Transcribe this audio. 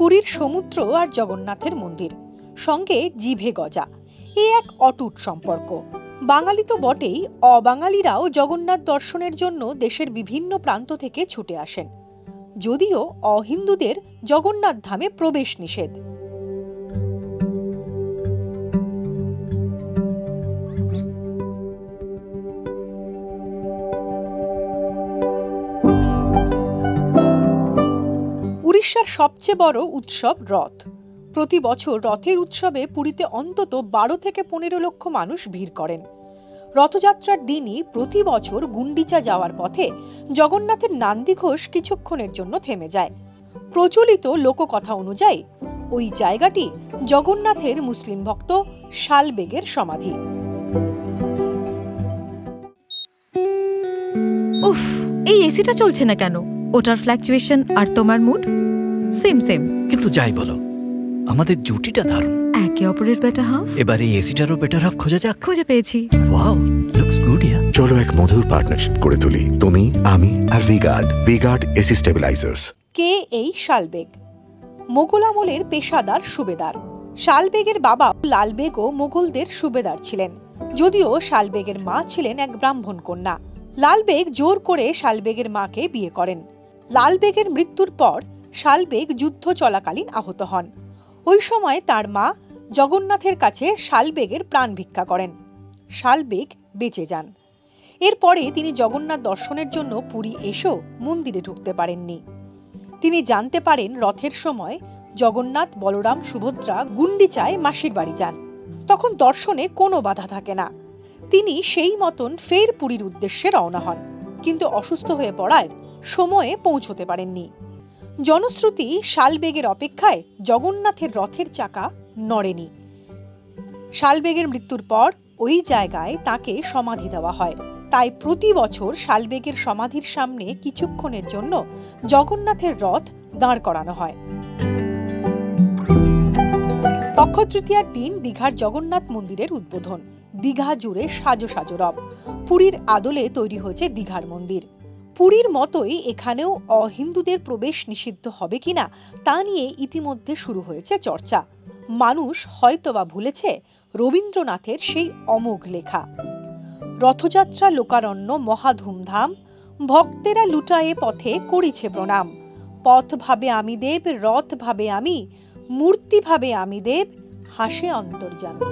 পুরীর সমুদ্র আর জগন্নাথের মন্দির, সঙ্গে জিভে গজা, এ এক অটুট সম্পর্ক। বাঙালি তো বটেই, অবাঙালিরাও জগন্নাথ দর্শনের জন্য দেশের বিভিন্ন প্রান্ত থেকে ছুটে আসেন, যদিও অহিন্দুদের জগন্নাথ ধামে প্রবেশ নিষেধ। উড়িষ্যার সবচেয়ে বড় উৎসব রথ। প্রতি বছর রথের উৎসবে পুরীতে অন্তত 12 থেকে 15 লক্ষ মানুষ ভিড় করেন। রথযাত্রার দিনই প্রতি বছর গুন্ডিচা যাওয়ার পথে জগন্নাথের নান্দিঘোষ কিছুক্ষণের জন্য থেমে যায়। প্রচলিত লোককথা অনুযায়ী ওই জায়গাটি জগন্নাথের মুসলিম ভক্ত শালবেগের সমাধি। উফ, এই এসিটা চলছে না কেন? ওটার ফ্ল্যাকচুয়েশন আর তোমার মুড সেম সেম। কিন্তু যাই বলো, আমাদের জুটিটা দারুণ। একে অপরের বেটার হাফ। এবার এই এসিটারও বেটার হাফ খোঁজা যাক। খুঁজে পেয়েছি। Wow, looks good yeah. চলো এক মধুর পার্টনারশিপ করে তুলি, তুমি, আমি আর ভিগার্ড এসি স্টেবিলাইজার্স। কে এই শালবেগ? মোগল আমলের পেশাদার সুবেদার। শালবেগের বাবা লালবেগও মোগলদের সুবেদার ছিলেন, যদিও শালবেগের মা ছিলেন এক ব্রাহ্মণ কন্যা। লালবেগ জোর করে শালবেগের মাকে বিয়ে করেন। লালবেগের মৃত্যুর পর শালবেগ যুদ্ধ চলাকালীন আহত হন। ওই সময় তার মা জগন্নাথের কাছে শালবেগের প্রাণ ভিক্ষা করেন। শালবেগ বেঁচে যান। এরপরে তিনি জগন্নাথ দর্শনের জন্য পুরী এসেও মন্দিরে ঢুকতে পারেননি। তিনি জানতে পারেন রথের সময় জগন্নাথ, বলরাম, সুভদ্রা গুন্ডিচায় মাসির বাড়ি যান। তখন দর্শনে কোনো বাধা থাকে না। তিনি সেই মতন ফের পুরীর উদ্দেশ্যে রওনা হন, কিন্তু অসুস্থ হয়ে পড়ায় সময়ে পৌঁছতে পারেননি। জনশ্রুতি, শালবেগের অপেক্ষায় জগন্নাথের রথের চাকা নড়েনি। শালবেগের মৃত্যুর পর ওই জায়গায় তাকে সমাধি দেওয়া হয়। তাই প্রতি বছর শালবেগের সমাধির সামনে কিছুক্ষণের জন্য জগন্নাথের রথ দাঁড় করানো হয়। অক্ষয় তৃতীয়ার দিন দীঘার জগন্নাথ মন্দিরের উদ্বোধন। দীঘা জুড়ে সাজো সাজো রব। পুরীর আদলে তৈরি হয়েছে দীঘার মন্দির। পুরীর মতোই এখানেও অহিন্দুদের প্রবেশ নিষিদ্ধ হবে কিনা তা নিয়ে ইতিমধ্যে শুরু হয়েছে চর্চা। মানুষ হয়তোবা ভুলেছে রবীন্দ্রনাথের সেই অমোঘ লেখা, রথযাত্রা লোকারণ্য মহা ধুমধাম, ভক্তেরা লুটায়ে পথে করিছে প্রণাম, পথ ভাবে আমি দেব, রথ ভাবে আমি, মূর্তি ভাবে আমি দেব, হাসে অন্তর্যামী।